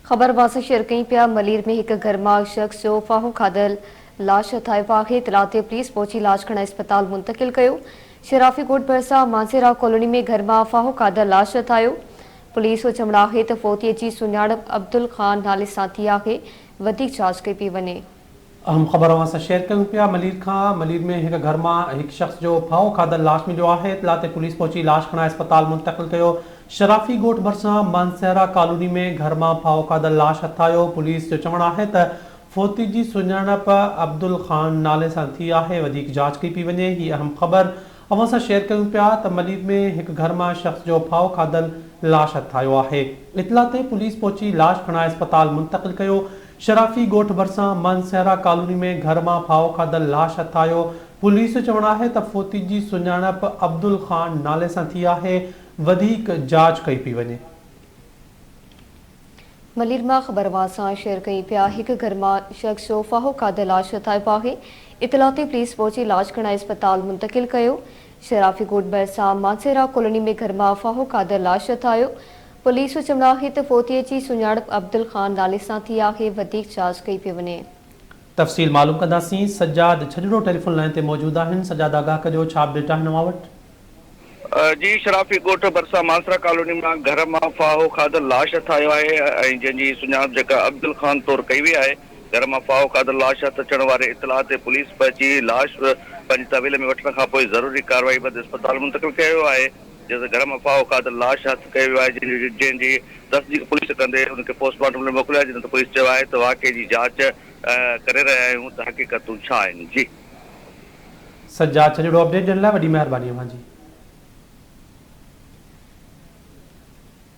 ख़बर वास शेयर कई पिया मलीर में एक गरमा शख्स जो फाहो खादल लाश हथायो आहे। इतला ते पुलिस पहुंची लाश खण अस्पताल मुंतकिल कयो। शराफी कोट भरसा मानसेरा कॉलोनी में गरमा फाहो खादल लाश हथायो। पुलिस जो चवण आहे त फोतीअ जी सुञाणप अब्दुल खान नाले सां थी आहे। वधीक जांच कई पई वञे। अहम ख़बर असां शेयर कयूं पिया मलीर में एक घर में एक शख्स जो फाहो खादल लाश मिलियो आहे। इतला ते पुलिस पहुंची लाश खण अस्पताल मुंतकिल कयो। शराफी ॻोठ भरिसां मानसेरा कॉलोनी में घर में फाहो खादल लाश हथायो। पुलिस जो चवण आहे त फोती जी सुञाणप अब्दुल खान नाले सां थी आहे। वधीक जांच कई पई वञे। ही अहम ख़बर अवां सां शेयर कयूं पिया त मलीर में एक घर में शख्स जो फाहो खादल लाश हथायो आहे। इतला ते पुलिस पहुंची लाश खण अस्पताल मुंतकिल कयो। शराफी ॻोठ भरिसां मानसेरा कॉलोनी में घर में फाहो खादल लाश हथायो। पुलिस जो चवण आहे त फोती जी सुञाणप अब्दुल खान नाले सां थी आहे। वधीक जांच कई पई वञे। मलीर में ख़बर वासां शेयर कई पिया एक घर में शख्स जो फाहो खादल लाश हथायो आहे। इतला ते पुलिस पहुंची लाश खण अस्पताल मुंतकिल कयो। शराफी कोट भरिसां मानसेरा कॉलोनी में घर में फाहो खादल लाश हथायो। पुलिस जो चवण आहे त फोतीअ जी सुञाणप अब्दुल खान नाले सां थी आहे। वधीक जांच कई पई वञे। तफ़सील मालूम कंदासीं। सज्जाद छजड़ो टेलीफोन लाइन ते मौजूद आहिनि। सज्जाद आगाह कजो छा अपडेट आहे नवां वटि? जी शराफी ॻोठ भरिसां मानसरा कॉलोनी में घर में फाहो खादल लाश हथायो आहे जंहिंजी सुञाणप जेका अब्दुल खान तौर कई वई आहे। घर में फाहो खादल लाश हथ अचण वारे इतला ते पुलिस पहुची लाश पंहिंजी तहवील में वठण खां पोइ ज़रूरी कार्रवाई बद अस्पताल मुंतकिल कयो आहे। जैसे घर में फाहो खादल लाश हथ कयो वियो आहे जंहिंजी तस्दीक पुलिस कंदे उनखे पोस्टमार्टम लाइ मोकिलियो आहे। जिन ते पुलिस चयो आहे त वाक़े जी जांच करे रहिया आहियूं त हक़ीक़तूं छा आहिनि। जी सज्जाद छजड़ो अपडेट ॾियण लाइ वॾी महिरबानी अव्हां जी।